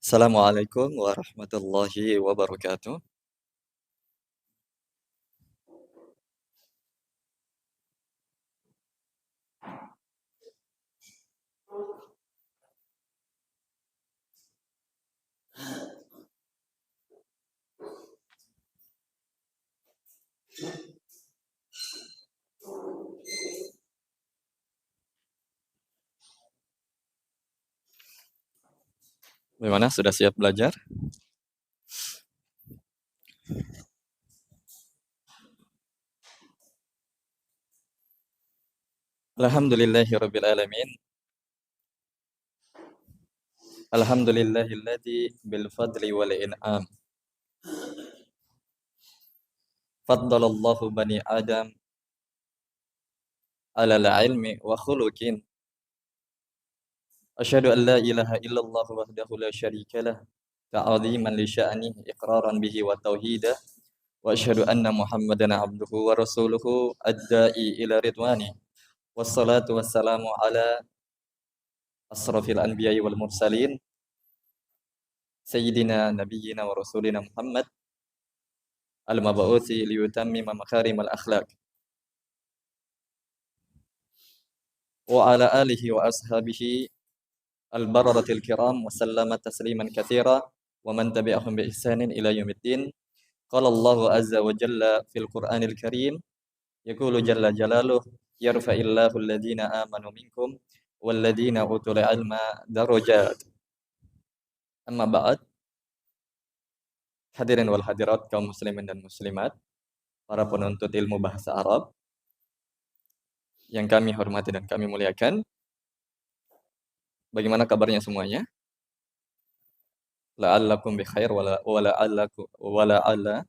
Assalamualaikum warahmatullahi wabarakatuh. Bagaimana, sudah siap belajar? Alhamdulillahirabbil alamin. Alhamdulillahilladzi bil fadli wal in'am faddalallahu bani Adam 'alal ilmi wa khuluqin. Asyhadu an la ilaha illallah wahdahu la syarikalah ta'ziman li sya'nihi iqraran bihi wa tauhidah wa asyhadu anna Muhammadan 'abduhu wa rasuluhu ad-da'i ila ridwani. Wassalatu wassalamu ala asrafil anbiya'i wal mursalin Sayyidina nabiyyina wa rasulina Muhammad al-mab'utsi liyutammima makarimal akhlaq wa ala alihi wa ashabihi al-bararatil kiram wa sallama tasliman katsira wa man tabi'ahum bi ihsanin ila yaumiddin. Qala Allahu azza wa jalla fil Qur'anil Karim, yaqulu jalla jalaluhu, yarfa'illahu alladhina amanu minkum walladhina utul ilma darajat. Amma ba'd. Hadirin wal hadirat, kaum muslimin dan muslimat, para penuntut ilmu bahasa Arab yang kami hormati dan kami muliakan. Bagaimana kabarnya semuanya? La'allakum bi khair wa la'alla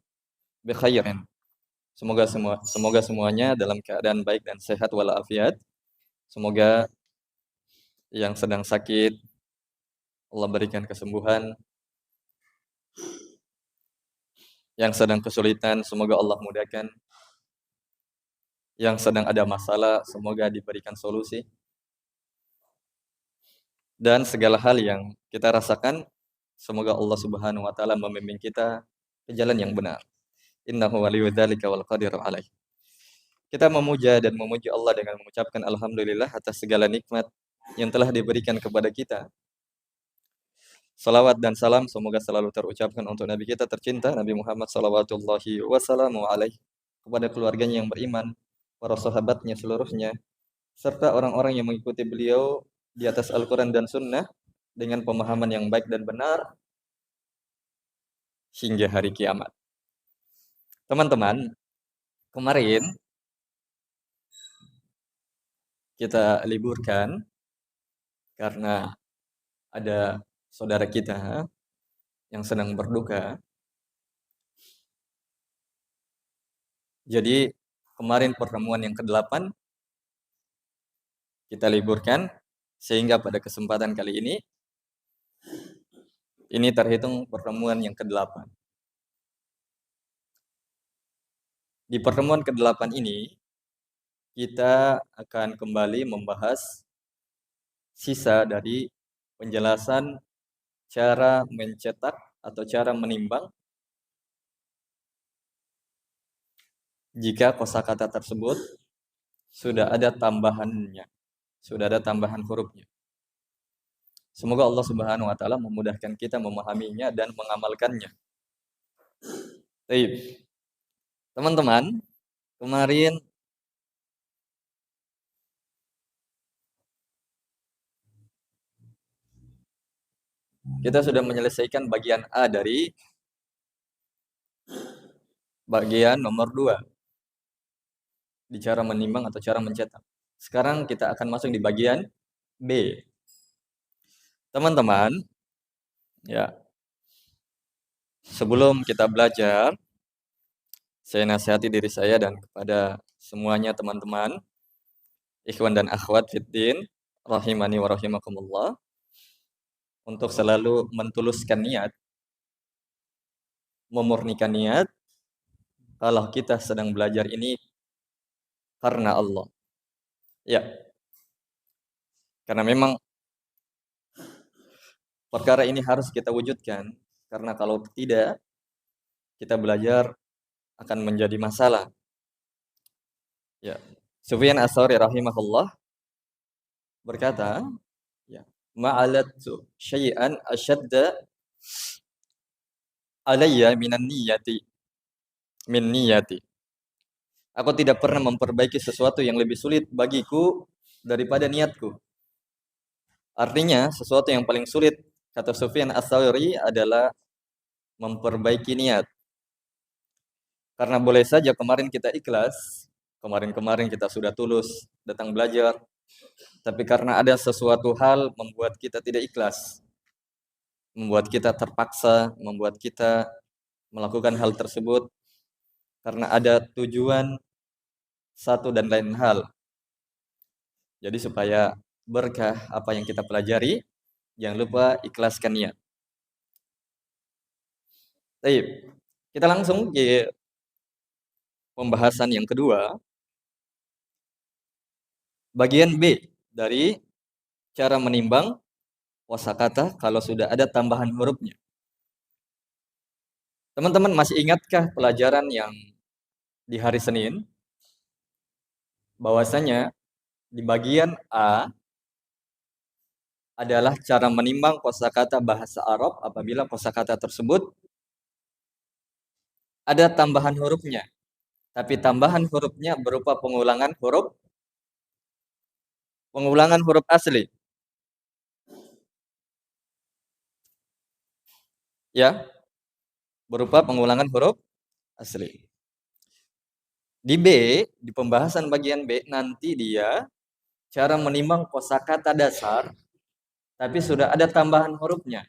bi khairin. Semoga semuanya dalam keadaan baik dan sehat walafiat. Semoga yang sedang sakit Allah berikan kesembuhan. Yang sedang kesulitan semoga Allah mudahkan. Yang sedang ada masalah semoga diberikan solusi. Dan segala hal yang kita rasakan semoga Allah Subhanahu wa taala membimbing kita ke jalan yang benar. Innahu waliyyu dzalika wal qadiru alaih. Kita memuja dan memuji Allah dengan mengucapkan alhamdulillah atas segala nikmat yang telah diberikan kepada kita. Salawat dan salam semoga selalu terucapkan untuk Nabi kita tercinta Nabi Muhammad sallallahu wasallamu alaihi, kepada keluarganya yang beriman, para sahabatnya seluruhnya, serta orang-orang yang mengikuti beliau di atas Al-Quran dan Sunnah dengan pemahaman yang baik dan benar hingga hari kiamat. Teman-teman, kemarin kita liburkan karena ada saudara kita yang sedang berduka. Jadi kemarin pertemuan yang ke-8 kita liburkan, sehingga pada kesempatan kali ini terhitung pertemuan yang ke-8. Di pertemuan ke-8 ini kita akan kembali membahas sisa dari penjelasan cara mencetak atau cara menimbang jika kosakata tersebut sudah ada tambahannya, sudah ada tambahan hurufnya. Semoga Allah Subhanahu wa taala memudahkan kita memahaminya dan mengamalkannya. Baik. Teman-teman, kemarin kita sudah menyelesaikan bagian A dari bagian nomor 2 di cara menimbang atau cara mencetak. Sekarang kita akan masuk di bagian B. Teman-teman, ya, sebelum kita belajar, saya nasihati diri saya dan kepada semuanya teman-teman, ikhwan dan akhwat fiddin, rahimani wa rahimakumullah, untuk selalu mentuluskan niat, memurnikan niat, kalau kita sedang belajar ini karena Allah. Ya, karena memang perkara ini harus kita wujudkan, karena kalau tidak, kita belajar akan menjadi masalah. Ya. Sufyan Ats-Tsauri rahimahullah berkata, ya, ma'alatu syai'an asyadda alayya min niyati. Aku tidak pernah memperbaiki sesuatu yang lebih sulit bagiku daripada niatku. Artinya, sesuatu yang paling sulit, kata Sufyan Ats-Tsauri, adalah memperbaiki niat. Karena boleh saja kemarin kita ikhlas, kemarin-kemarin kita sudah tulus datang belajar, tapi karena ada sesuatu hal membuat kita tidak ikhlas, membuat kita terpaksa, membuat kita melakukan hal tersebut karena ada tujuan satu dan lain hal. Jadi supaya berkah apa yang kita pelajari, jangan lupa ikhlaskan niat. Baik, kita langsung ke pembahasan yang kedua, bagian B dari cara menimbang kosakata kalau sudah ada tambahan hurufnya. Teman-teman masih ingatkah pelajaran yang di hari Senin? Bahwasanya di bagian A adalah cara menimbang kosakata bahasa Arab apabila kosakata tersebut ada tambahan hurufnya. Tapi tambahan hurufnya berupa pengulangan huruf asli. Ya, berupa pengulangan huruf asli. Di B, di pembahasan bagian B, nanti dia cara menimbang kosakata dasar, tapi sudah ada tambahan hurufnya.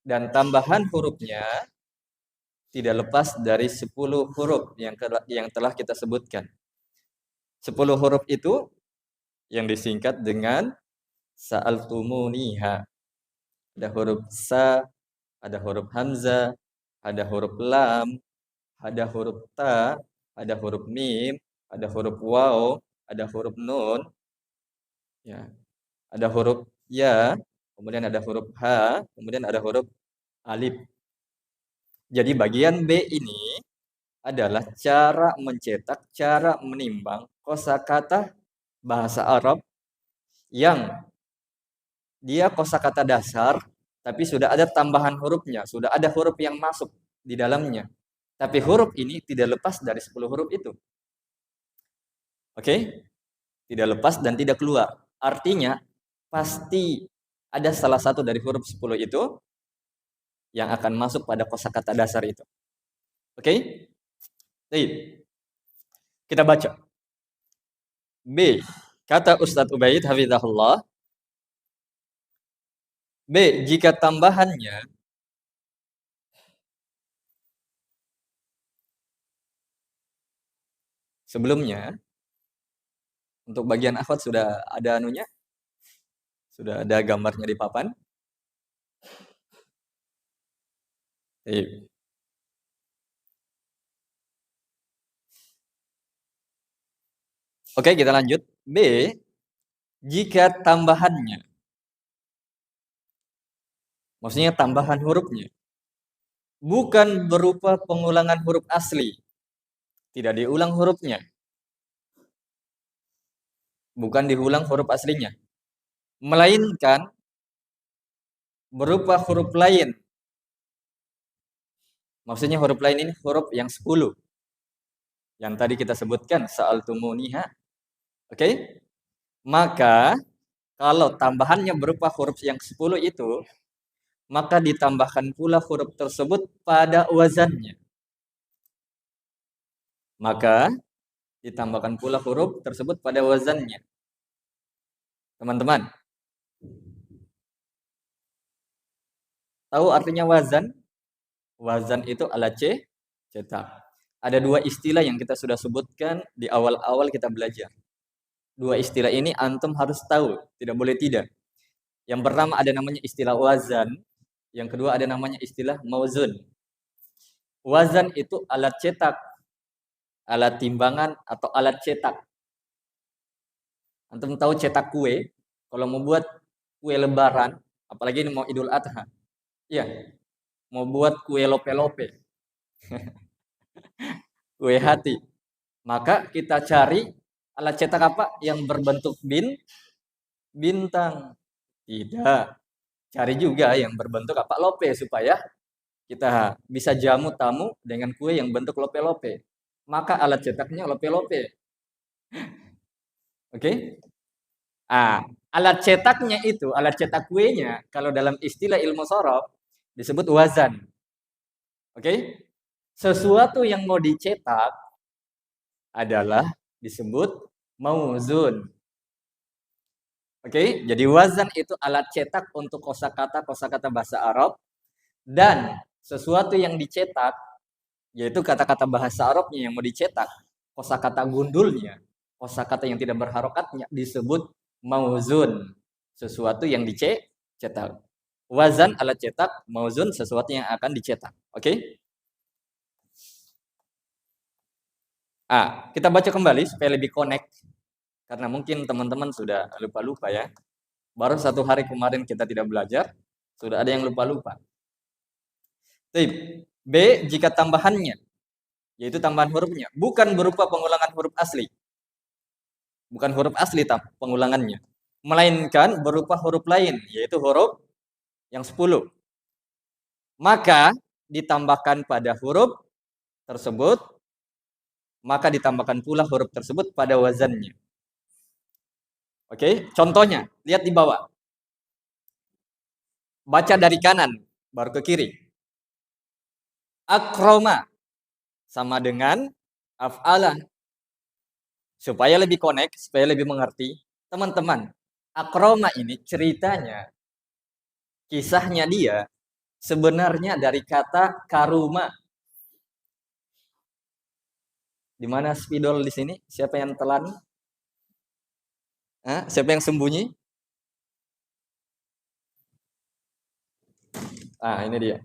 Dan tambahan hurufnya tidak lepas dari 10 huruf yang telah kita sebutkan. 10 huruf itu yang disingkat dengan sa'altumuniha. Ada huruf sa, ada huruf hamzah, ada huruf lam, ada huruf ta, ada huruf mim, ada huruf waw, ada huruf nun, ya, ada huruf ya, kemudian ada huruf ha, kemudian ada huruf alif. Jadi bagian B ini adalah cara mencetak, cara menimbang kosakata bahasa Arab yang dia kosakata dasar, tapi sudah ada tambahan hurufnya, sudah ada huruf yang masuk di dalamnya. Tapi huruf ini tidak lepas dari 10 huruf itu. Oke? Tidak lepas dan tidak keluar. Artinya, pasti ada salah satu dari huruf 10 itu yang akan masuk pada kosakata dasar itu. Oke? Baik. Kita baca. B. Kata Ustadz Ubaid hafizahullah. B. Jika tambahannya sebelumnya, untuk bagian akhwat sudah ada anunya? Sudah ada gambarnya di papan? Baik. Oke, kita lanjut. B. Jika tambahannya, maksudnya tambahan hurufnya, bukan berupa pengulangan huruf asli, tidak diulang hurufnya, bukan diulang huruf aslinya, melainkan berupa huruf lain. Maksudnya huruf lain ini huruf yang 10. Yang tadi kita sebutkan, sa'altumuniha. Oke? Maka, kalau tambahannya berupa huruf yang 10 itu, maka ditambahkan pula huruf tersebut pada wazannya. Maka, ditambahkan pula huruf tersebut pada wazannya. Teman-teman, tahu artinya wazan? Wazan itu alat cetak. Ada dua istilah yang kita sudah sebutkan di awal-awal kita belajar. Dua istilah ini antum harus tahu, tidak boleh tidak. Yang pertama ada namanya istilah wazan, yang kedua ada namanya istilah mauzun. Wazan itu alat cetak, alat timbangan atau alat cetak. Antum tahu cetak kue? Kalau mau buat kue lebaran, Apalagi ini mau Idul Adha. Iya, mau buat kue lope-lope, kue hati. Maka kita cari alat cetak apa yang berbentuk bintang. Tidak. Cari juga yang berbentuk apa? Lope supaya kita bisa jamu tamu dengan kue yang bentuk lope-lope. Maka alat cetaknya lope-lope. Oke? Ah, alat cetaknya itu, alat cetak kuenya kalau dalam istilah ilmu sorof disebut wazan. Oke? Sesuatu yang mau dicetak adalah disebut mauzun. Oke? Jadi wazan itu alat cetak untuk kosakata bahasa Arab, dan sesuatu yang dicetak yaitu kata-kata bahasa Arabnya yang mau dicetak, kosakata gundulnya, kosakata yang tidak berharokatnya disebut mauzun. Sesuatu yang dicetak. Wazan alat cetak, mauzun sesuatu yang akan dicetak. Oke? Kita baca kembali supaya lebih connect. Karena mungkin teman-teman sudah lupa-lupa ya. Baru 1 hari kemarin kita tidak belajar, sudah ada yang lupa-lupa. B, jika tambahannya, yaitu tambahan hurufnya, bukan berupa pengulangan huruf asli. Bukan huruf asli pengulangannya. Melainkan berupa huruf lain, yaitu huruf yang 10. Maka ditambahkan pada huruf tersebut, maka ditambahkan pula huruf tersebut pada wazannya. Oke, contohnya, lihat di bawah. Baca dari kanan, baru ke kiri. Akroma sama dengan af'ala. Supaya lebih connect, supaya lebih mengerti, teman-teman, akroma ini ceritanya, kisahnya dia sebenarnya dari kata karuma. Di mana spidol di sini? Siapa yang telan? Siapa yang sembunyi? Ini dia.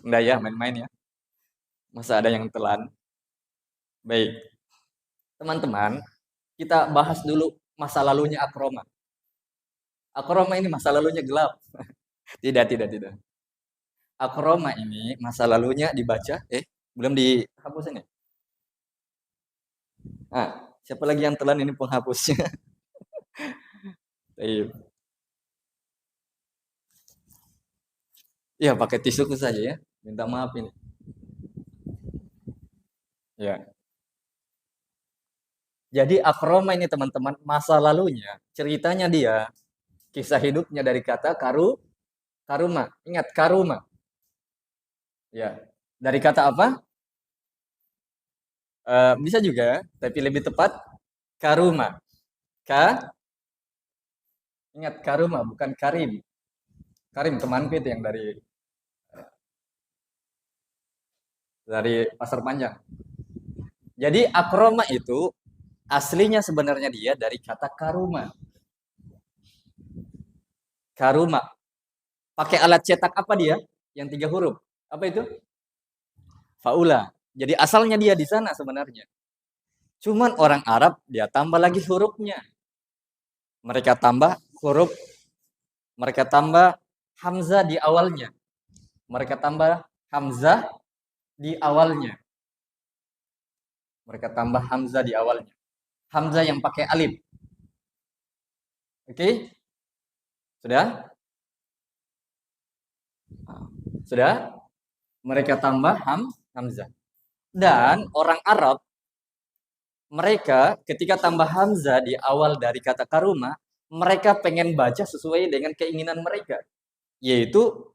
Enggak ya, main-main ya. Masa ada yang telan? Baik. Teman-teman, kita bahas dulu masa lalunya akroma. Akroma ini masa lalunya gelap. Tidak. Akroma ini masa lalunya dibaca, belum dihapus ini. Siapa lagi yang telan ini penghapusnya? Ya, pakai tisu saja ya. Minta maaf ini. Ya. Jadi akroma ini teman-teman, masa lalunya, ceritanya dia, kisah hidupnya dari kata karuma. Ingat, karuma. Ya. Dari kata apa? Bisa juga, tapi lebih tepat karuma. Ingat, karuma, bukan karim. Karim temanku itu yang dari Pasar Panjang. Jadi akroma itu aslinya sebenarnya dia dari kata karuma. Karuma. Pakai alat cetak apa dia? Yang 3 huruf. Apa itu? Faula. Jadi asalnya dia di sana sebenarnya. Cuman orang Arab dia tambah lagi hurufnya. Mereka tambah hamzah di awalnya. Mereka tambah hamzah di awalnya. Hamzah yang pakai alif. Oke? Sudah? Mereka tambah hamzah. Dan orang Arab, mereka ketika tambah hamzah di awal dari kata karuma, mereka pengen baca sesuai dengan keinginan mereka. Yaitu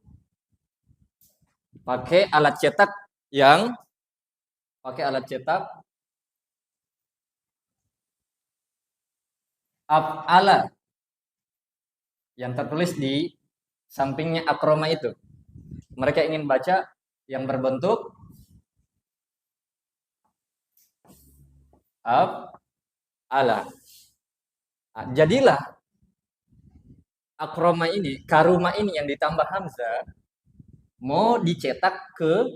pakai alat cetak af'ala yang tertulis di sampingnya akroma itu. Mereka ingin baca yang berbentuk af'ala. Jadilah akroma ini, karuma ini yang ditambah hamzah mau dicetak ke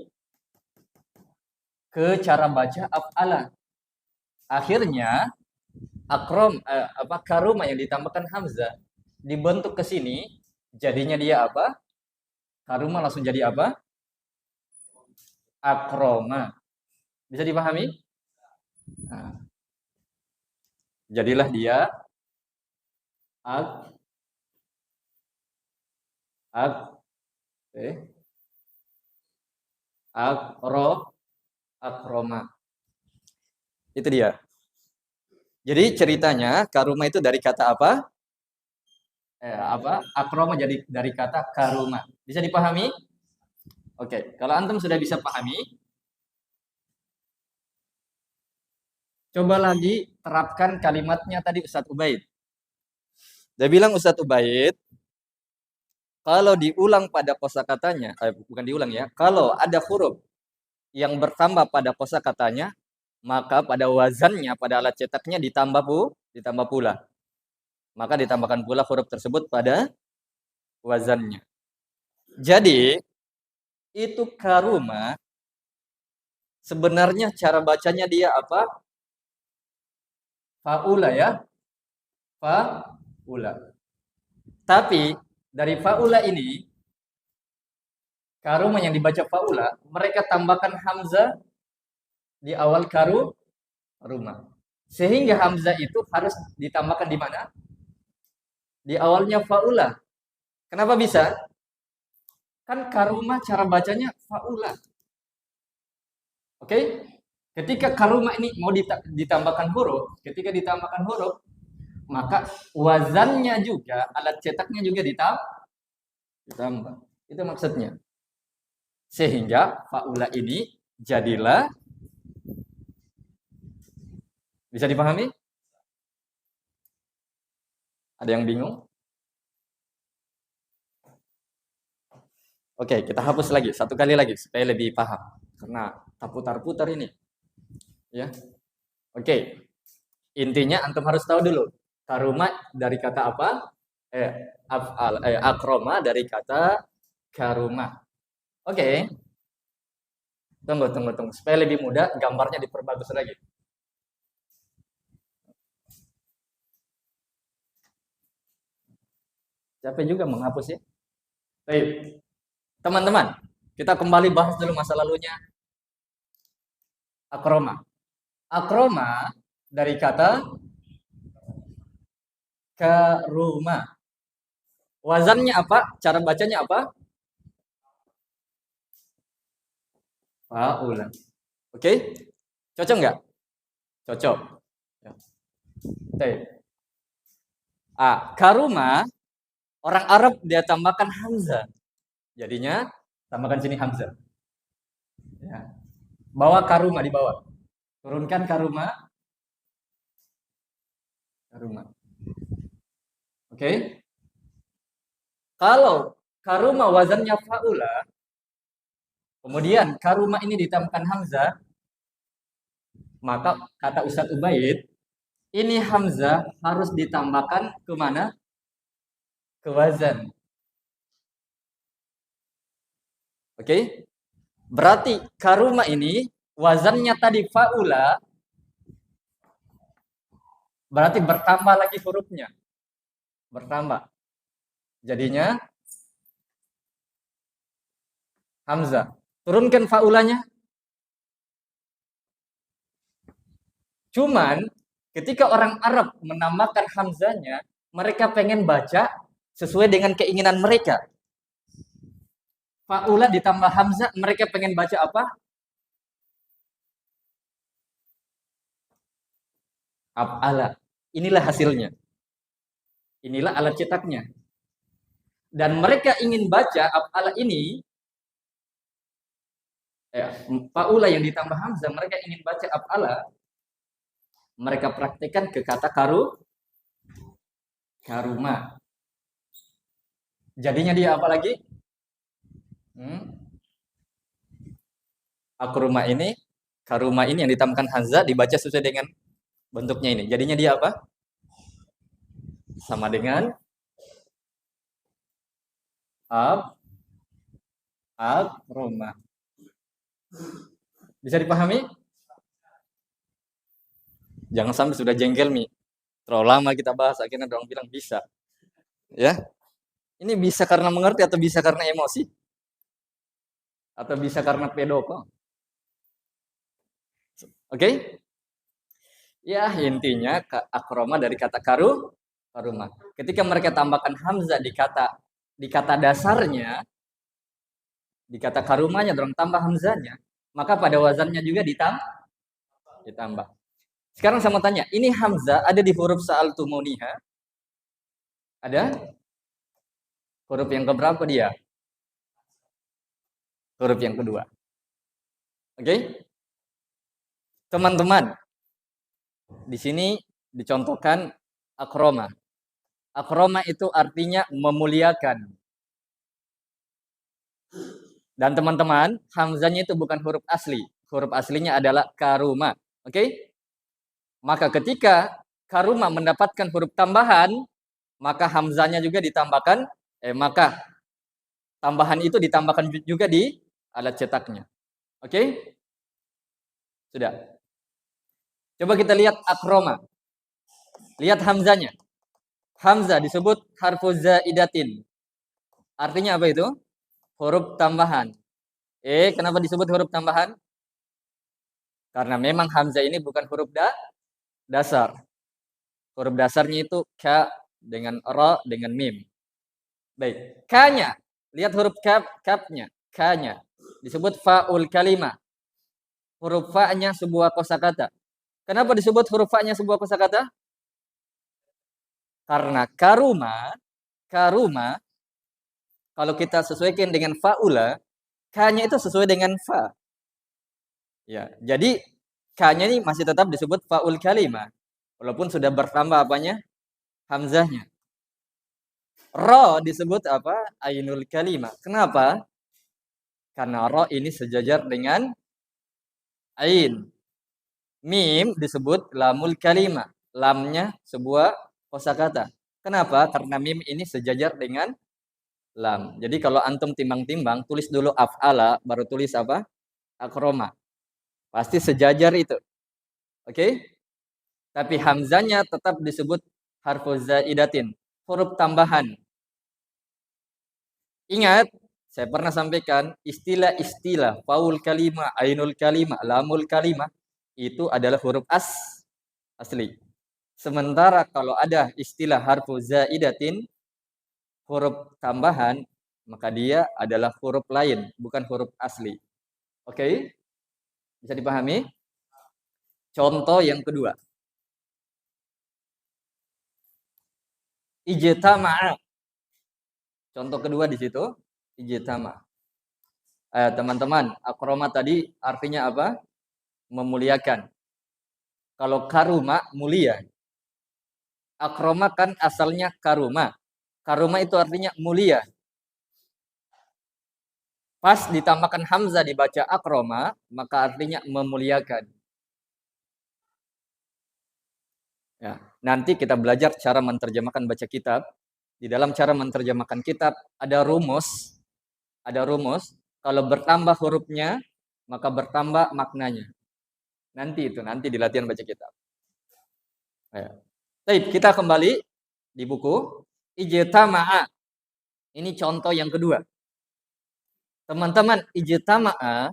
cara baca af'ala. Akhirnya karuma yang ditambahkan hamzah dibentuk ke sini, jadinya dia apa? Karuma langsung jadi apa? Akroma. Bisa dipahami? Nah, jadilah dia ak ak eh, akro akroma. Itu dia. Jadi ceritanya karuma itu dari kata apa? Akroma jadi dari kata karuma. Bisa dipahami? Oke, kalau antum sudah bisa pahami, coba lagi terapkan kalimatnya tadi Ustadz Ubaid. Dia bilang Ustadz Ubaid, kalau diulang pada kosakatanya, bukan diulang ya, kalau ada huruf yang bertambah pada kosakatanya, maka pada wazannya, pada alat cetaknya ditambah pula. Maka ditambahkan pula huruf tersebut pada wazannya. Jadi, itu karuma, sebenarnya cara bacanya dia apa? Faula ya. Faula. Tapi, dari faula ini, karuma yang dibaca faula, mereka tambahkan hamzah di awal karuma. Sehingga hamzah itu harus ditambahkan di mana? Di awalnya faula. Kenapa bisa? Kan karuma cara bacanya faula. Oke? Ketika karuma ini mau ditambahkan huruf, ketika ditambahkan huruf, maka wazannya juga, alat cetaknya juga ditambah. Itu maksudnya. Sehingga faula ini jadilah, bisa dipahami? Ada yang bingung? Oke, kita hapus lagi, satu kali lagi supaya lebih paham. Karena tak putar-putar ini. Ya. Oke. Intinya antum harus tahu dulu. Karuma dari kata apa? Akroma dari kata karuma. Oke. Tunggu. Supaya lebih mudah, gambarnya diperbagus lagi. Capek juga menghapus ya. Baik. Teman-teman, kita kembali bahas dulu masa lalunya akroma. Akroma dari kata karuma. Wazannya apa? Cara bacanya apa? Faula. Oke? Cocok nggak? Cocok. Oke. Karuma, orang Arab dia tambahkan hamzah. Jadinya tambahkan sini hamzah. Ya. Bawa karuma di bawah. Turunkan karuma. Oke? Kalau karuma wazannya faula, kemudian karuma ini ditambahkan hamzah, maka kata Ustadz Ubaid, ini hamzah harus ditambahkan ke mana? Ke wazan. Oke? Berarti karuma ini wazannya tadi faula, berarti bertambah lagi hurufnya. Bertambah. Jadinya hamzah. Turunkan faulanya. Cuman ketika orang Arab menambahkan hamzahnya, mereka pengen baca sesuai dengan keinginan mereka. Faula ditambah hamzah, mereka pengen baca apa? Af'ala. Inilah hasilnya. Inilah alat cetaknya. Dan mereka ingin baca af'ala ini, faula yang ditambah hamzah, mereka ingin baca af'ala, mereka praktekkan ke kata karuma. Jadinya dia apa lagi? Akruma ini, karuma ini yang ditambahkan hamzah dibaca sesuai dengan bentuknya ini. Jadinya dia apa? Sama dengan akruma. Bisa dipahami? Jangan sampai sudah jengkel Mi. Terlalu lama kita bahas, akhirnya orang bilang bisa. Ya. Ini bisa karena mengerti atau bisa karena emosi? Atau bisa karena pedofil? Oke? Ya, intinya akroma dari kata karuma. Ketika mereka tambahkan hamzah di kata dasarnya, di kata karumanya dong tambah hamzahnya, maka pada wazannya juga ditambah. Sekarang saya mau tanya, ini hamzah ada di huruf sa'altumuniha? Ada? Huruf yang keberapa dia? Huruf yang kedua. Oke? Teman-teman, di sini dicontohkan akroma. Akroma itu artinya memuliakan. Dan teman-teman, hamzahnya itu bukan huruf asli. Huruf aslinya adalah karuma. Oke? Maka ketika karuma mendapatkan huruf tambahan, maka hamzahnya juga ditambahkan, maka tambahan itu ditambahkan juga di alat cetaknya. Oke? Sudah. Coba kita lihat akroma. Lihat hamzahnya. Hamzah disebut harfu zaidatin. Artinya apa itu? Huruf tambahan. Kenapa disebut huruf tambahan? Karena memang hamzah ini bukan huruf dasar. Huruf dasarnya itu ka dengan ra dengan mim. Baik, ka-nya. Lihat huruf kaf-nya, ka-nya. Disebut faul kalimah. Huruf fa-nya sebuah kosakata. Kenapa disebut huruf fa-nya sebuah kosakata? Karena karuma kalau kita sesuaikan dengan faula, ka-nya itu sesuai dengan fa. Ya, jadi ka-nya ini masih tetap disebut faul kalimah. Walaupun sudah bertambah apanya? Hamzahnya. Ro disebut apa? Ainul kalimah. Kenapa? Karena ro ini sejajar dengan ain. Mim disebut lamul kalimah. Lamnya sebuah kosakata. Kenapa? Karena mim ini sejajar dengan lam. Jadi kalau antum timbang-timbang, tulis dulu af'ala, baru tulis apa? Akroma. Pasti sejajar itu. Oke? Tapi hamzanya tetap disebut harfu zaidatin. Huruf tambahan. Ingat, saya pernah sampaikan istilah-istilah faul kalimah, ainul kalimah, lamul kalimah itu adalah huruf asli. Sementara kalau ada istilah harfu zaidatin, huruf tambahan, maka dia adalah huruf lain, bukan huruf asli. Oke? Bisa dipahami? Contoh yang kedua. Ijtama'a. Contoh kedua di situ, ijtama'. Teman-teman, akroma tadi artinya apa? Memuliakan. Kalau karuma, mulia. Akroma kan asalnya karuma. Karuma itu artinya mulia. Pas ditambahkan hamzah dibaca akroma, maka artinya memuliakan. Ya, nanti kita belajar cara menerjemahkan baca kitab. Di dalam cara menerjemahkan kitab ada rumus. Ada rumus. Kalau bertambah hurufnya, maka bertambah maknanya. Nanti di latihan baca kitab. Ya. Baik, kita kembali di buku ijtama'a. Ini contoh yang kedua. Teman-teman, ijtama'a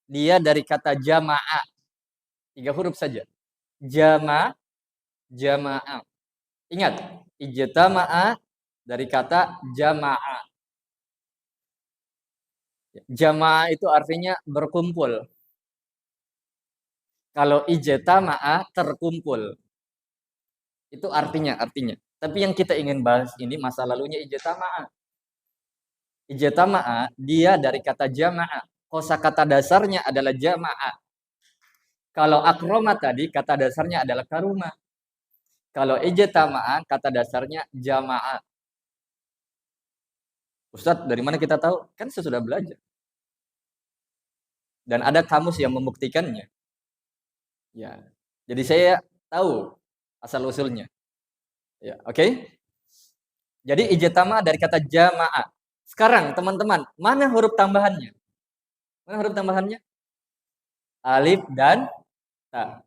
dia dari kata jama'a. 3 huruf saja. Jama'a. Ingat, ijtama'a dari kata jama'a. Jama'a itu artinya berkumpul. Kalau ijtama'a terkumpul. Itu artinya. Tapi yang kita ingin bahas ini masa lalunya ijtama'a. Ijtama'a dia dari kata jama'a. Kosakata dasarnya adalah jama'a. Kalau akroma tadi kata dasarnya adalah karuma. Kalau ijtama'a kata dasarnya jama'a. Ustadz, dari mana kita tahu? Kan saya sudah belajar. Dan ada kamus yang membuktikannya. Ya. Jadi saya tahu asal usulnya. Ya, oke? Jadi ijtama dari kata jama'a. Sekarang teman-teman, mana huruf tambahannya? Mana huruf tambahannya? Alif dan ta.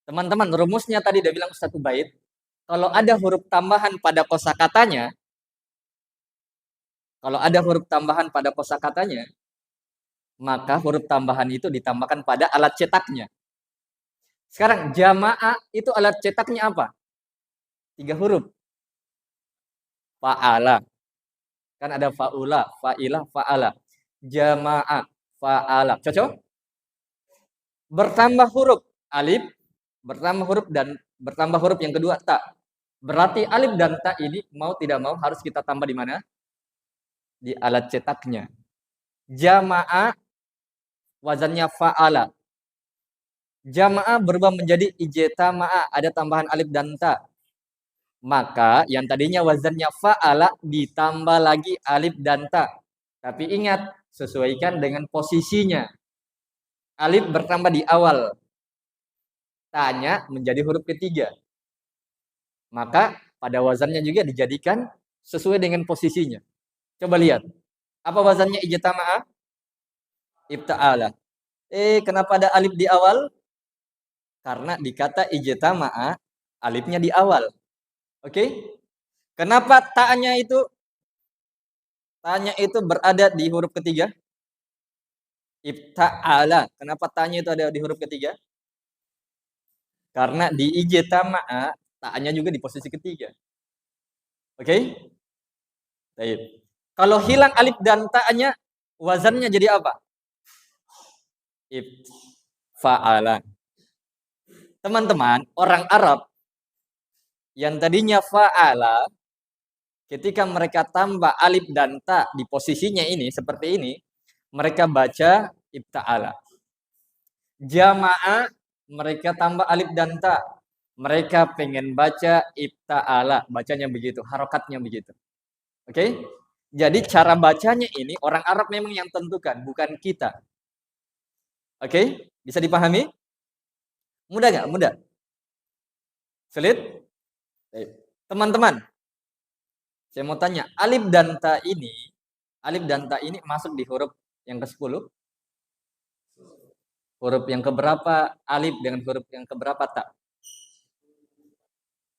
Teman-teman, rumusnya tadi udah bilang Ustaz Ubaid. Kalau ada huruf tambahan pada kosakatanya, maka huruf tambahan itu ditambahkan pada alat cetaknya. Sekarang jamaah itu alat cetaknya apa? 3 huruf. Fa'ala. Kan ada fa'ula, fa'ilah, fa'ala. Jamaah, fa'ala. Cocok? Bertambah huruf alif, bertambah huruf yang kedua ta. Berarti alif dan ta ini mau tidak mau harus kita tambah di mana? Di alat cetaknya. Jamaah wazannya fa'ala. Jamaah berubah menjadi ijtama'a, ada tambahan alif dan ta. Maka yang tadinya wazannya fa'ala ditambah lagi alif dan ta. Tapi ingat, sesuaikan dengan posisinya. Alif bertambah di awal. Ta-nya menjadi huruf ketiga. Maka pada wazannya juga dijadikan sesuai dengan posisinya. Coba lihat. Apa wazannya ijtama'a? Ibta'ala. Kenapa ada alif di awal? Karena di kata ijtama'a, alifnya di awal. Oke? Kenapa ta-nya itu berada di huruf ketiga? Ibta'ala. Kenapa ta-nya itu ada di huruf ketiga? Karena di ijtama'a, ta-nya juga di posisi ketiga. Oke? Baik. Kalau hilang alif dan ta-nya, wazannya jadi apa? Fa'ala. Teman-teman, orang Arab yang tadinya fa'ala, ketika mereka tambah alif dan ta di posisinya ini, seperti ini, mereka baca ibta'ala. Jamaah, mereka tambah alif dan ta. Mereka pengen baca ibta'ala. Bacanya begitu, harokatnya begitu. Oke? Jadi cara bacanya ini orang Arab memang yang tentukan, bukan kita. Oke? Bisa dipahami? Mudah nggak? Mudah? Sulit? Teman-teman, saya mau tanya, alif dan ta ini masuk di huruf yang ke-10? Huruf yang keberapa alif dengan huruf yang keberapa ta?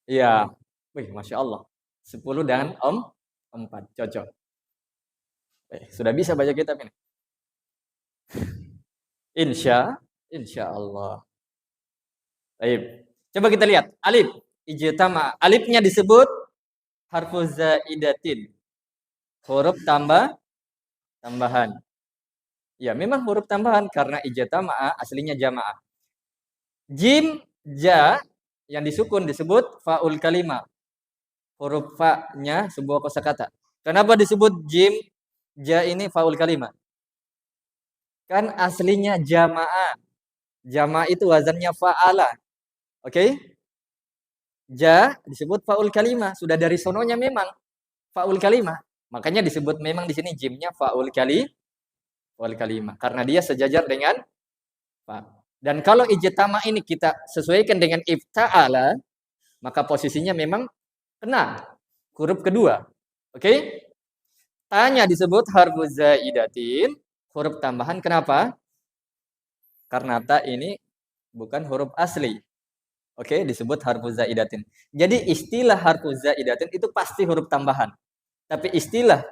Iya. Wih, Masya Allah. 10 dan 4. Cocok. Sudah bisa baca kitab ini? Insya Allah. Baik. Coba kita lihat. Alif. Ijtama. Alifnya disebut harfu zaidatin. Huruf tambahan. Ya, memang huruf tambahan karena ijtama'a aslinya jamaah. Jim, ja yang disukun disebut faul kalimah. Huruf fa-nya sebuah kosakata. Kenapa disebut jim, ja ini faul kalimah? Kan aslinya jamaah. Jamaah itu wazannya fa'ala. Oke? Ja disebut faul kalimah. Sudah dari sononya memang faul kalimah. Makanya disebut memang di sini jimnya faul kalimah. Karena dia sejajar dengan fa. Dan kalau ijtama ini kita sesuaikan dengan ifta'ala, maka posisinya memang kena huruf kedua. Oke? Ta-nya disebut harfu zaidatin, huruf tambahan. Kenapa? Karena ta ini bukan huruf asli. Oke, disebut harfu zaidatin. Jadi istilah harfu zaidatin itu pasti huruf tambahan. Tapi istilah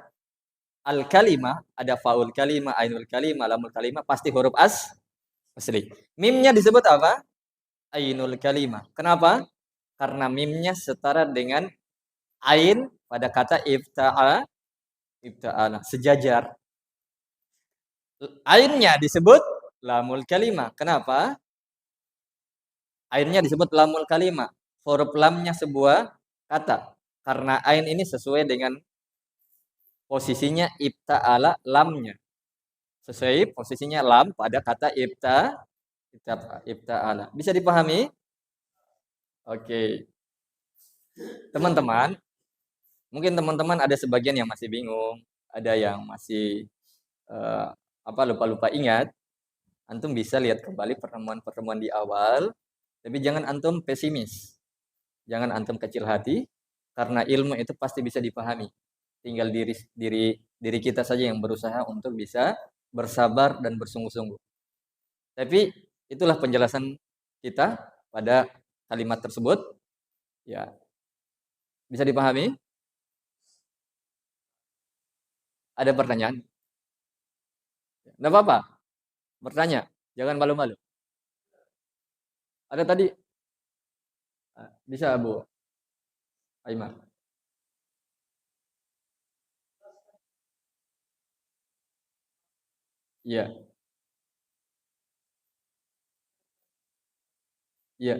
al-kalimah, ada faul kalimah, ainul kalimah, lamul kalimah, pasti huruf asli. Mimnya disebut apa? Ainul kalimah. Kenapa? Karena mimnya setara dengan ain pada kata ibta'ala, sejajar. Ainnya disebut lamul kalimah. Kenapa? Ainnya disebut lamul kalimah. Huruf lamnya sebuah kata. Karena ain ini sesuai dengan posisinya ibta'ala lamnya. Sesuai posisinya lam pada kata ibta'ala. Bisa dipahami? Oke. Teman-teman, mungkin teman-teman ada sebagian yang masih bingung, ada yang masih lupa-lupa ingat. Antum bisa lihat kembali pertemuan-pertemuan di awal, tapi jangan antum pesimis. Jangan antum kecil hati, karena ilmu itu pasti bisa dipahami. Tinggal diri kita saja yang berusaha untuk bisa bersabar dan bersungguh-sungguh. Tapi itulah penjelasan kita pada kalimat tersebut. Ya, Bisa dipahami? Ada pertanyaan? Enggak apa-apa, bertanya, jangan malu-malu. Ada tadi? Bisa Bu Aiman. Iya, iya,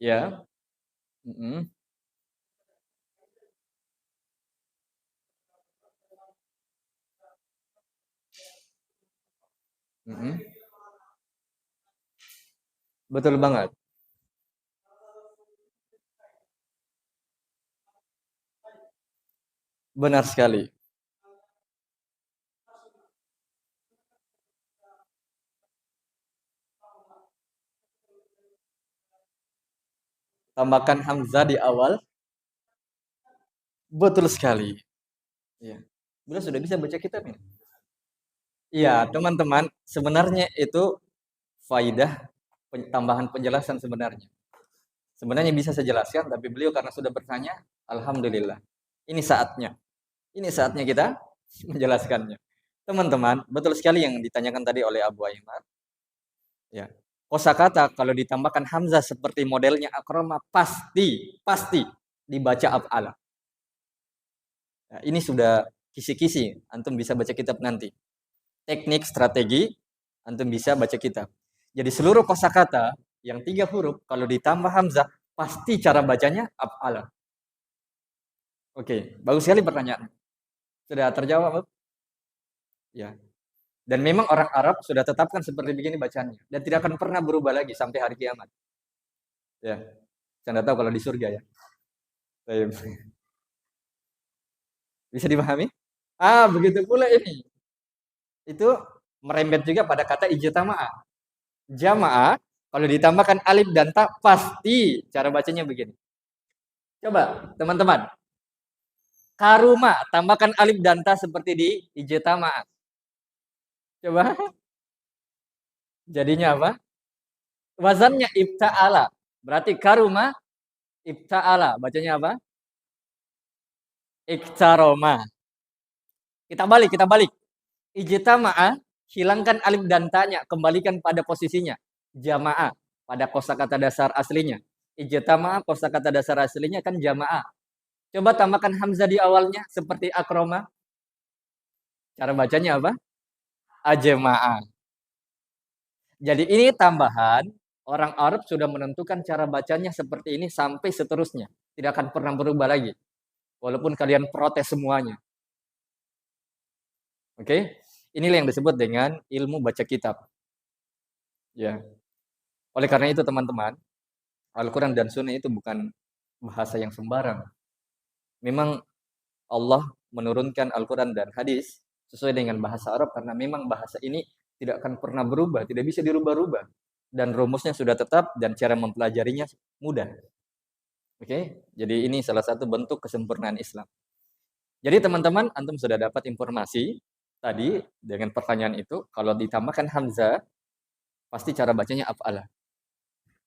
iya, mhm, mhm, betul banget, benar sekali. Tambahkan hamzah di awal, betul sekali. Iya. Beliau sudah bisa baca kitab ini. Iya, teman-teman, sebenarnya itu faidah tambahan penjelasan sebenarnya. Sebenarnya bisa saya jelaskan, tapi beliau karena sudah bertanya, alhamdulillah. Ini saatnya. Ini saatnya kita menjelaskannya. Teman-teman, betul sekali yang ditanyakan tadi oleh Abu Aiman. Ya. Kosakata kalau ditambahkan hamzah seperti modelnya akroma pasti dibaca af'ala. Nah, ini sudah kisi-kisi, antum bisa baca kitab nanti. Teknik strategi, antum bisa baca kitab. Jadi seluruh kosakata yang 3 huruf kalau ditambah hamzah pasti cara bacanya af'ala. Oke, bagus sekali pertanyaan. Sudah terjawab, Beb? Ya. Dan memang orang Arab sudah tetapkan seperti begini bacanya dan tidak akan pernah berubah lagi sampai hari kiamat. Ya, saya tidak tahu kalau di surga ya. Baik. Bisa dipahami? Begitu pula ini. Itu merembet juga pada kata ijtama'ah. Jamaah kalau ditambahkan alif dan ta pasti cara bacanya begini. Coba teman-teman, karuma tambahkan alif dan ta seperti di ijtama'ah. Coba jadinya apa? Wazannya ibta'ala. Berarti karuma ibta'ala. Bacanya apa? Iktaroma. Kita balik. Ijtama'a, hilangkan alif dan ta-nya, kembalikan pada posisinya. Jama'a pada kosakata dasar aslinya. Ijtama'a kosakata dasar aslinya kan jama'a. Coba tambahkan hamzah di awalnya seperti akroma. Cara bacanya apa? Ajma'a. Jadi ini tambahan, orang Arab sudah menentukan cara bacanya seperti ini sampai seterusnya. Tidak akan pernah berubah lagi. Walaupun kalian protes semuanya. Oke? Inilah yang disebut dengan ilmu baca kitab. Ya. Oleh karena itu teman-teman, Al-Quran dan Sunnah itu bukan bahasa yang sembarang. Memang Allah menurunkan Al-Quran dan hadis sesuai dengan bahasa Arab karena memang bahasa ini tidak akan pernah berubah, tidak bisa dirubah-rubah. Dan rumusnya sudah tetap dan cara mempelajarinya mudah. Oke, jadi ini salah satu bentuk kesempurnaan Islam. Jadi teman-teman, antum sudah dapat informasi tadi dengan pertanyaan itu, kalau ditambahkan hamzah, pasti cara bacanya af'ala.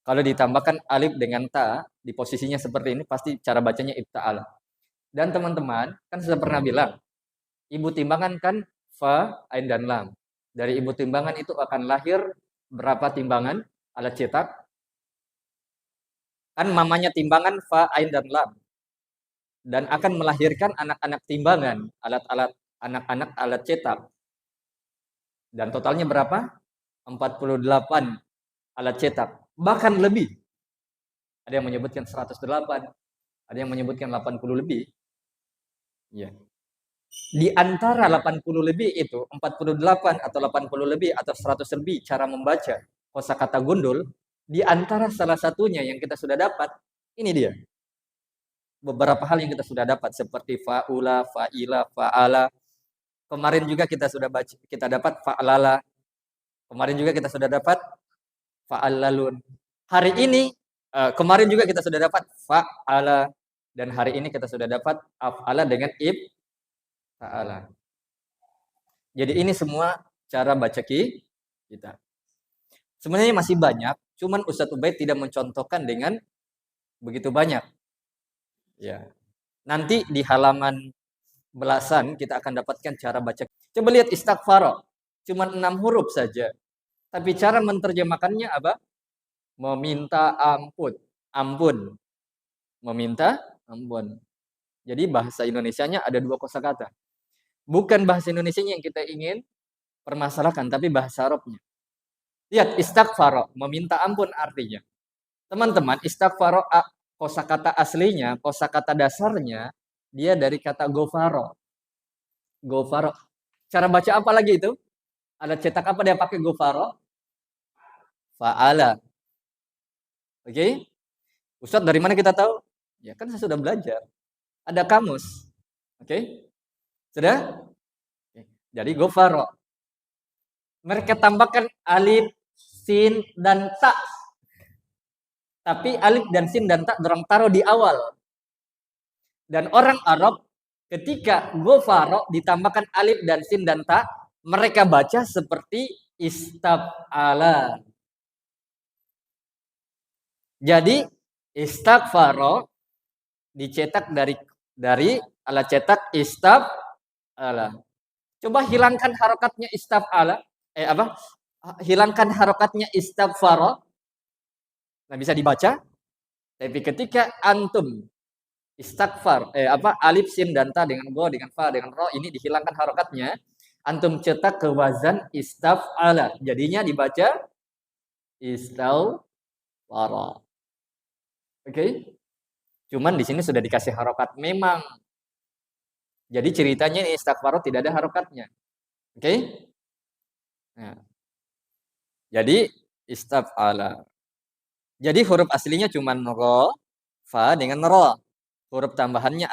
Kalau ditambahkan alif dengan ta, di posisinya seperti ini, pasti cara bacanya ibta'ala. Dan teman-teman, kan sudah pernah bilang, ibu timbangan kan fa, ain, dan lam. Dari ibu timbangan itu akan lahir berapa timbangan alat cetak? Kan mamanya timbangan fa, ain, dan lam. Dan akan melahirkan anak-anak timbangan, alat-alat anak-anak alat cetak. Dan totalnya berapa? 48 alat cetak. Bahkan lebih. Ada yang menyebutkan 108, ada yang menyebutkan 80 lebih. Ya. Di antara 80 lebih itu, 48 atau 80 lebih atau 100 lebih cara membaca kosakata gundul, di antara salah satunya yang kita sudah dapat, ini dia. Beberapa hal yang kita sudah dapat seperti faula, faila, faala. Kemarin juga kita sudah baca, kita dapat fa'lala. Kemarin juga kita sudah dapat fa'allalun. Hari ini kemarin juga kita sudah dapat fa'ala dan hari ini kita sudah dapat af'ala dengan ib ta'ala. Jadi ini semua cara baca kita. Sebenarnya masih banyak, cuman Ustadz Ubaid tidak mencontohkan dengan begitu banyak. Ya. Nanti di halaman belasan kita akan dapatkan cara baca. Coba lihat istighfar, cuman 6 huruf saja. Tapi cara menerjemahkannya apa? Meminta ampun. Ampun. Meminta ampun. Jadi bahasa Indonesianya ada 2 kosakata. Bukan bahasa Indonesianya yang kita ingin permasalahkan, tapi bahasa Arabnya. Lihat, istighfar, meminta ampun artinya. Teman-teman, istighfar kosakata aslinya, kosakata dasarnya, dia dari kata gofaro. Gofaro. Cara baca apa lagi itu? Ada cetak apa dia pakai gofaro? Fa'ala. Oke? Ustadz, dari mana kita tahu? Ya kan saya sudah belajar. Ada kamus. Oke? Sudah? Jadi gofaro. Mereka tambahkan alif, sin, dan ta. Tapi alif dan sin dan ta dorang taruh di awal. Dan orang Arab ketika gofaro ditambahkan alif dan sin dan ta, mereka baca seperti istab'ala. Jadi istighfaro dicetak dari alat cetak istab'ala. Coba hilangkan harokatnya istab'ala. Hilangkan harokatnya istighfaro. Nah, bisa dibaca. Tapi ketika antum istighfar, alif sin dan ta dengan go dengan fa dengan ro ini dihilangkan harokatnya, antum cetak ke wazan istaf'ala. Jadinya dibaca istawara. Oke? Cuman di sini sudah dikasih harokat memang. Jadi ceritanya istighfar tidak ada harokatnya. Oke? Nah. Jadi istaf'ala. Jadi huruf aslinya cuma ro, fa dengan ro. Huruf tambahannya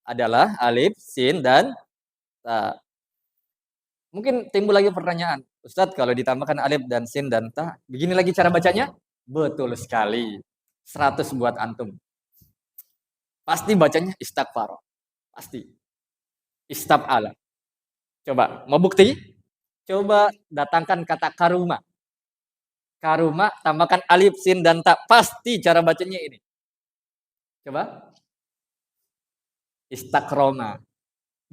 adalah alif, sin, dan ta. Mungkin timbul lagi pertanyaan, Ustadz kalau ditambahkan alif dan sin dan ta, begini lagi cara bacanya? Betul sekali. 100 buat antum. Pasti bacanya istighfar. Pasti. Istab'ala. Coba, mau bukti? Coba datangkan kata karuma. Karuma, tambahkan alif, sin, dan ta. Pasti cara bacanya ini. Coba. Istakroma.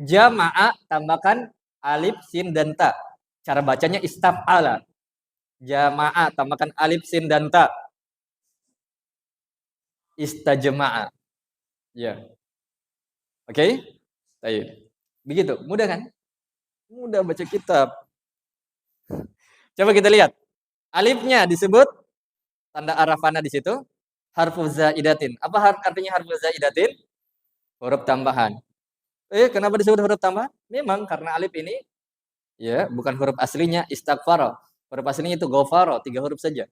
Jama'a, tambahkan alif, sin, dan ta. Cara bacanya istab'ala. Jama'a, tambahkan alif, sin, dan ta. Istajma'a. Ya. Oke? Okay? Begitu. Mudah kan? Mudah baca kitab. Coba kita lihat. Alifnya disebut tanda arafana di situ. Harfuz zaidatin. Apa artinya harfuz zaidatin? Huruf tambahan. Kenapa disebut huruf tambahan? Memang karena alif ini ya bukan huruf aslinya istighfar. Huruf aslinya itu ghafara, 3 huruf saja.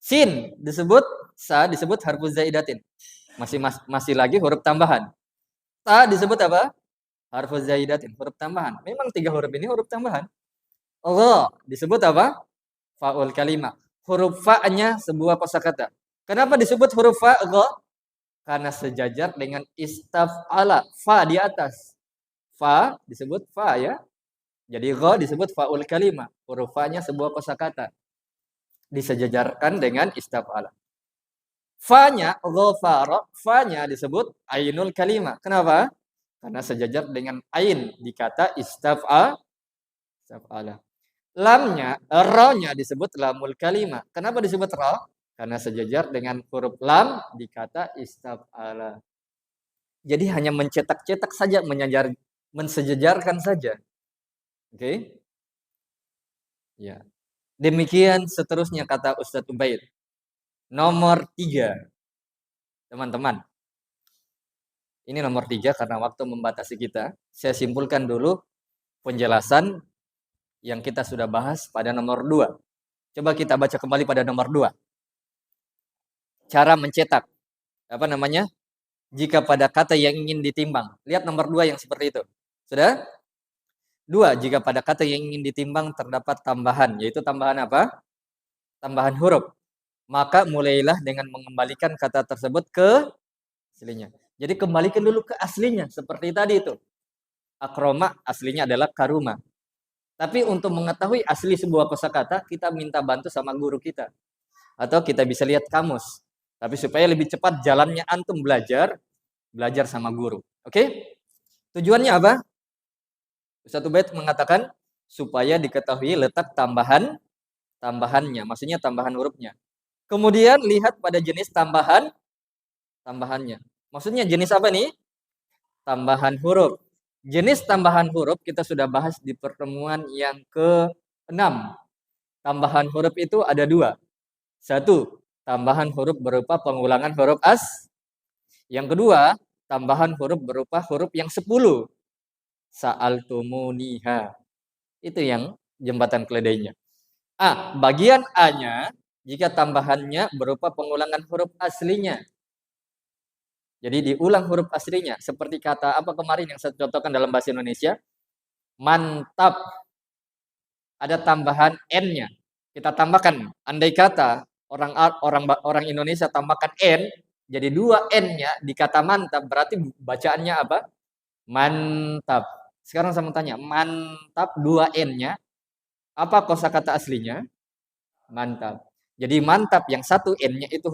Sin disebut harfuz zaidatin. Masih lagi huruf tambahan. Ta disebut apa? Harfuz zaidatin, huruf tambahan. Memang 3 huruf ini huruf tambahan. Ra disebut apa? Faul kalimah. Huruf fa-nya sebuah kosakata. Kenapa disebut huruf fa? Karena sejajar dengan istaf'ala. Fa di atas. Fa disebut fa ya. Jadi ra disebut faul kalimah. Huruf fa-nya sebuah kosakata. Disejajarkan dengan istaf'ala. Fa-nya ghafara, fa-nya disebut ainul kalimah. Kenapa? Karena sejajar dengan ain di kata istaf'ala. Lamnya, ra-nya disebut lamul kalimah. Kenapa disebut ra? Karena sejajar dengan huruf lam di kata istaf'ala. Jadi hanya mencetak-cetak saja, mensejajarkan saja. Oke? Ya. Demikian seterusnya kata Ustadz Ubaid. Nomor 3. Teman-teman. Ini nomor 3 karena waktu membatasi kita. Saya simpulkan dulu penjelasan yang kita sudah bahas pada nomor 2. Coba kita baca kembali pada nomor 2. Cara mencetak. Apa namanya? Jika pada kata yang ingin ditimbang. Lihat nomor 2 yang seperti itu. Sudah? 2. Jika pada kata yang ingin ditimbang terdapat tambahan. Yaitu tambahan apa? Tambahan huruf. Maka mulailah dengan mengembalikan kata tersebut ke aslinya. Jadi kembalikan dulu ke aslinya. Seperti tadi itu. Akroma aslinya adalah karuma. Tapi untuk mengetahui asli sebuah kosakata, kita minta bantu sama guru kita. Atau kita bisa lihat kamus. Tapi supaya lebih cepat jalannya antum belajar sama guru. Oke? Tujuannya apa? Satu bait mengatakan supaya diketahui letak tambahannya, maksudnya tambahan hurufnya. Kemudian lihat pada jenis tambahannya. Maksudnya jenis apa nih? Tambahan huruf. Jenis tambahan huruf kita sudah bahas di pertemuan yang ke-6. Tambahan huruf itu ada 2. 1, tambahan huruf berupa pengulangan huruf Yang kedua, tambahan huruf berupa huruf yang 10. Sa'altumuniha. Itu yang jembatan keledainya. Bagian A-nya jika tambahannya berupa pengulangan huruf aslinya. Jadi diulang huruf aslinya. Seperti kata apa kemarin yang saya contohkan dalam bahasa Indonesia? Mantap. Ada tambahan N-nya. Kita tambahkan. Andai kata orang Indonesia tambahkan N, jadi 2 N-nya di kata mantap, berarti bacaannya apa? Mantap. Sekarang saya mau tanya, mantap 2 N-nya, apa kosakata aslinya? Mantap. Jadi mantap yang 1 N-nya itu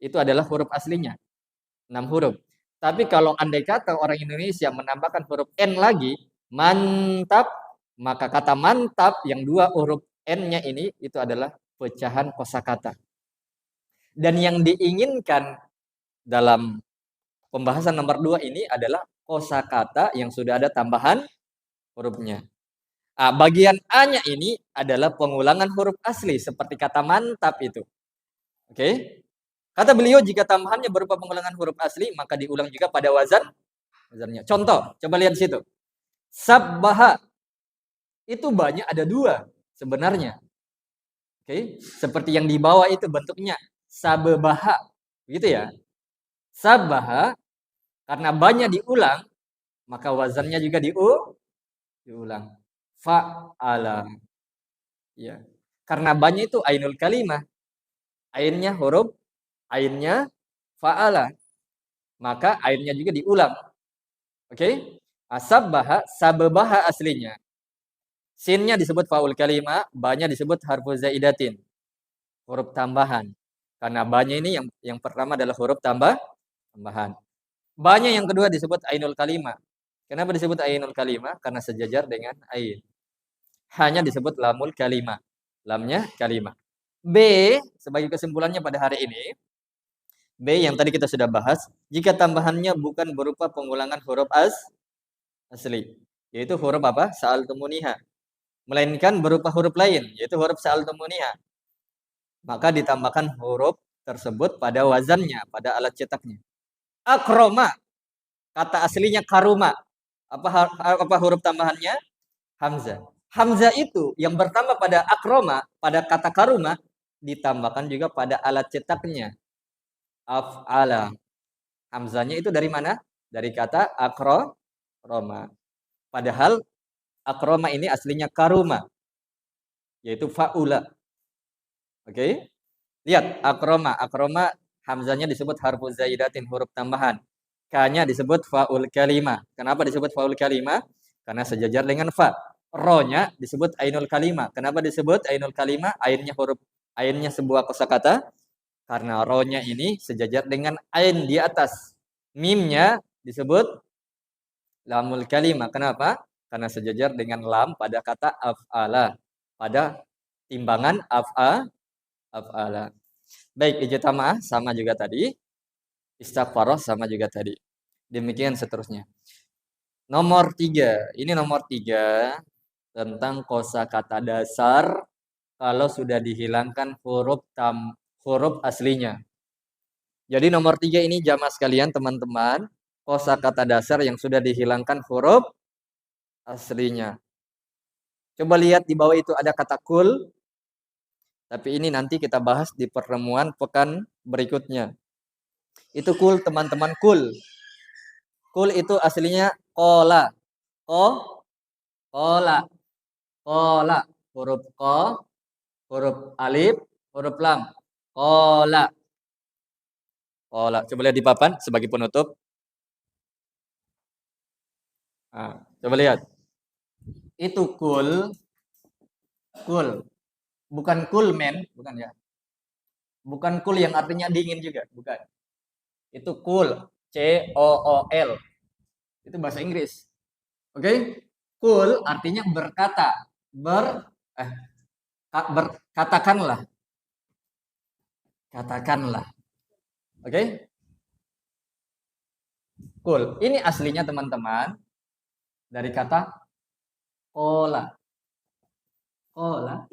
itu adalah huruf aslinya. 6 huruf. Tapi kalau andai kata orang Indonesia menambahkan huruf N lagi, mantap, maka kata mantap yang 2 huruf N-nya ini itu adalah pecahan kosakata. Dan yang diinginkan dalam pembahasan nomor 2 ini adalah kosakata yang sudah ada tambahan hurufnya. Bagian A-nya ini adalah pengulangan huruf asli seperti kata mantap itu. Oke? Kata beliau jika tambahannya berupa pengulangan huruf asli maka diulang juga pada wazannya. Contoh, coba lihat di situ. Sabbaha itu banyak ada 2 sebenarnya. Oke? Seperti yang di bawah itu bentuknya sabaha. Begitu ya. Sabbaha karena banyak diulang maka wazannya juga diulang. Fa'ala. Ya. Karena banyak itu ainul kalimah. Ainnya huruf ainnya fa'ala. Maka ainnya juga diulang. Oke? Sabbaha aslinya. Sinnya disebut faul kalimah, ba-nya disebut harfu zaidatin. Huruf tambahan. Karena ba-nya ini yang pertama adalah huruf tambahan. Ba-nya yang kedua disebut ainul kalimah. Kenapa disebut ainul kalimah? Karena sejajar dengan ain. Hanya disebut lamul kalimah. Lamnya kalimah. B, sebagai kesimpulannya pada hari ini, B yang tadi kita sudah bahas, jika tambahannya bukan berupa pengulangan huruf asli, yaitu huruf apa? Sa'altumuniha. Melainkan berupa huruf lain, yaitu huruf sa'altumuniha. Maka ditambahkan huruf tersebut pada wazannya, pada alat cetaknya. Akroma, kata aslinya karuma. Apa huruf tambahannya? Hamzah. Hamzah itu yang bertambah pada akroma, pada kata karuma, ditambahkan juga pada alat cetaknya. Af'ala. Hamzahnya itu dari mana? Dari kata akroma. Padahal akroma ini aslinya karuma, yaitu fa'ula. Oke? Lihat akroma. Akroma hamzahnya disebut harfu zaidatin, huruf tambahan. K-nya disebut fa'ul kalimah. Kenapa disebut fa'ul kalimah? Karena sejajar dengan fa. Ro-nya disebut ainul kalimah. Kenapa disebut ainul kalimah? Ainnya sebuah kosakata. Karena ro-nya ini sejajar dengan ain di atas. Mim-nya disebut lamul kalimah. Kenapa? Karena sejajar dengan lam pada kata af'ala. Pada timbangan af'ala. Baik, ijtama'ah sama juga tadi. Istighfarah sama juga tadi. Demikian seterusnya. Nomor 3. Ini nomor 3 tentang kosakata dasar kalau sudah dihilangkan huruf aslinya. Jadi nomor 3 ini jamaah sekalian teman-teman, kosakata dasar yang sudah dihilangkan huruf aslinya. Coba lihat di bawah itu ada kata kul. Tapi ini nanti kita bahas di pertemuan pekan berikutnya. Itu kul teman-teman, kul. Kul itu aslinya kola. Kola. Kola. Huruf ko, huruf alif, huruf lam. Kola. Kola. Coba lihat di papan sebagai penutup. Coba lihat. Itu cool, cool. Bukan cool man, bukan ya. Bukan cool yang artinya dingin juga, bukan. Itu cool, C O O L. Itu bahasa Inggris. Oke? Okay? Cool artinya berkata, eh katakanlah. Katakanlah. Oke? Okay? Cool. Ini aslinya teman-teman dari kata kola. Kola.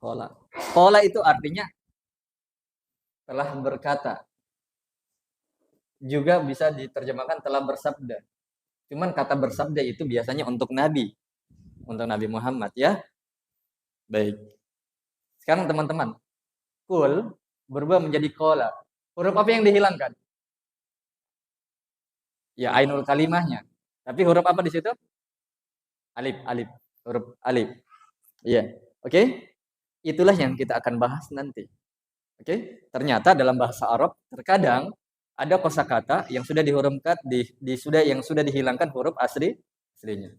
Kola. Kola itu artinya telah berkata. Juga bisa diterjemahkan telah bersabda. Cuman kata bersabda itu biasanya untuk Nabi. Untuk Nabi Muhammad ya. Baik. Sekarang teman-teman. Kul berubah menjadi kola. Huruf apa yang dihilangkan? Ya ainul kalimahnya. Tapi huruf apa di situ? Alif, alif. Huruf alif. Iya. Oke? Itulah yang kita akan bahas nanti. Oke? Ternyata dalam bahasa Arab terkadang ada kosakata yang sudah dihurufkan yang sudah dihilangkan huruf aslinya.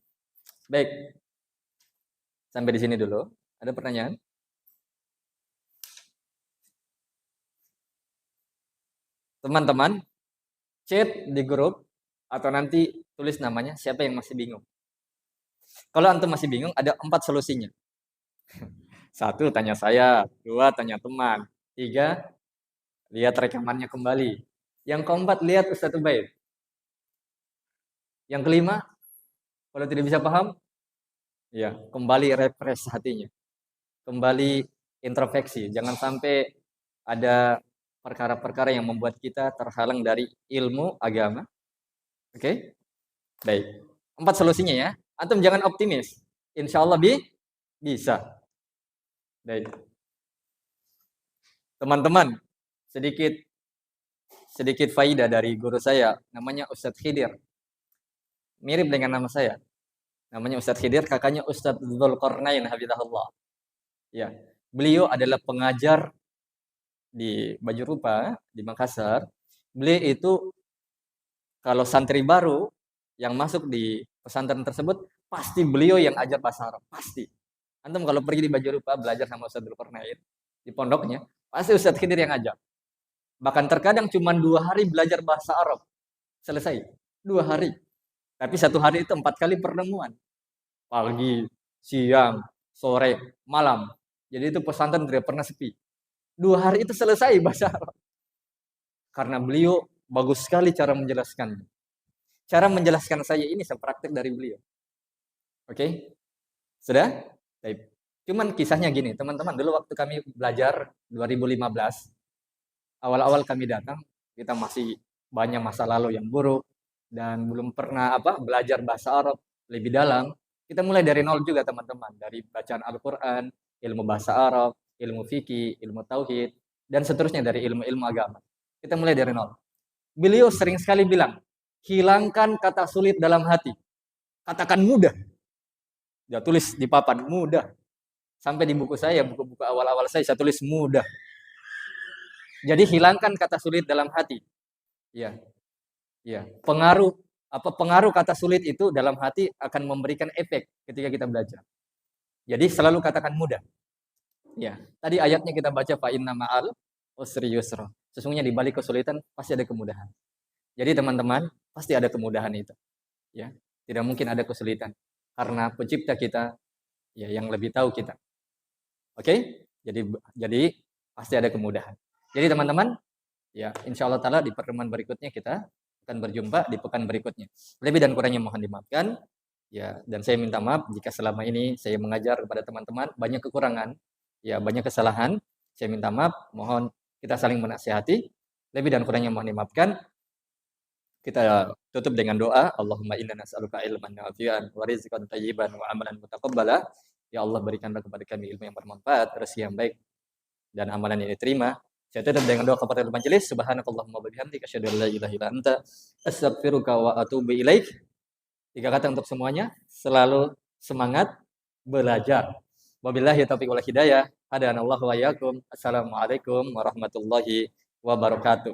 Baik. Sampai di sini dulu. Ada pertanyaan? Teman-teman, chat di grup atau nanti tulis namanya siapa yang masih bingung. Kalau antum masih bingung, ada 4 solusinya. 1, tanya saya. 2, tanya teman. 3, lihat rekamannya kembali. Yang keempat, lihat Ustaz Ubaid. Yang kelima, kalau tidak bisa paham, ya kembali refresh hatinya. Kembali introspeksi. Jangan sampai ada perkara-perkara yang membuat kita terhalang dari ilmu agama. Oke? Baik. 4 solusinya ya. Antum jangan optimis. Insya Allah bisa. Baik. Teman-teman, sedikit faidah dari guru saya, namanya Ustadz Khidir. Mirip dengan nama saya. Namanya Ustadz Khidir, kakaknya Ustadz Dzulqarnain hafizahullah. Ya, beliau adalah pengajar di Baju Rupa di Makassar. Beliau itu kalau santri baru yang masuk di pesantren tersebut, pasti beliau yang ajar bahasa Arab, pasti. Antum kalau pergi di Baju Rupa belajar sama Ustadz Dzulqarnain di pondoknya, pasti Ustadz Khidir yang ajar. Bahkan terkadang cuma 2 hari belajar bahasa Arab. Selesai. 2 hari. Tapi 1 hari itu 4 kali pertemuan. Pagi, siang, sore, malam. Jadi itu pesantren tidak pernah sepi. 2 hari itu selesai bahasa Arab. Karena beliau bagus sekali cara menjelaskannya. Cara menjelaskan saya ini saya praktek dari beliau. Oke? Sudah? Baik. Cuman kisahnya gini, teman-teman. Dulu waktu kami belajar 2015, awal-awal kami datang, kita masih banyak masa lalu yang buruk dan belum pernah belajar bahasa Arab lebih dalam. Kita mulai dari nol juga teman-teman, dari bacaan Al-Qur'an, ilmu bahasa Arab, ilmu fikih, ilmu tauhid, dan seterusnya dari ilmu-ilmu agama. Kita mulai dari nol. Beliau sering sekali bilang, hilangkan kata sulit dalam hati. Katakan mudah. Dia tulis di papan, mudah. Sampai di buku saya, buku-buku awal-awal saya tulis mudah. Jadi hilangkan kata sulit dalam hati. Ya. Ya, pengaruh kata sulit itu dalam hati akan memberikan efek ketika kita belajar. Jadi selalu katakan mudah. Ya, tadi ayatnya kita baca fa inna ma'al usri yusra. Sesungguhnya di balik kesulitan pasti ada kemudahan. Jadi teman-teman, pasti ada kemudahan itu. Ya, tidak mungkin ada kesulitan karena pencipta kita ya yang lebih tahu kita. Oke? Jadi pasti ada kemudahan. Jadi teman-teman, ya insya Allah ta'ala di pertemuan berikutnya kita akan berjumpa di pekan berikutnya. Lebih dan kurangnya mohon dimaafkan. Ya, dan saya minta maaf jika selama ini saya mengajar kepada teman-teman banyak kekurangan, ya banyak kesalahan. Saya minta maaf, mohon kita saling menasihati. Lebih dan kurangnya mohon dimaafkan. Kita tutup dengan doa, Allahumma inna nas'aluka ilman nafi'an wa rizqan thayyiban wa amalan mutaqabbala. Ya Allah, berikanlah kepada kami ilmu yang bermanfaat, rezeki yang baik, dan amalan yang diterima. Saya tutup dengan doa kepada majelis. Subhanakallahumma wa bihamdika asyhadu an la ilaha illa anta astaghfiruka wa atubu ilaik. 3 kata untuk semuanya, selalu semangat belajar. Wabillahi taufiq wal hidayah. Hadanallahu wa iyyakum. Assalamualaikum warahmatullahi wabarakatuh.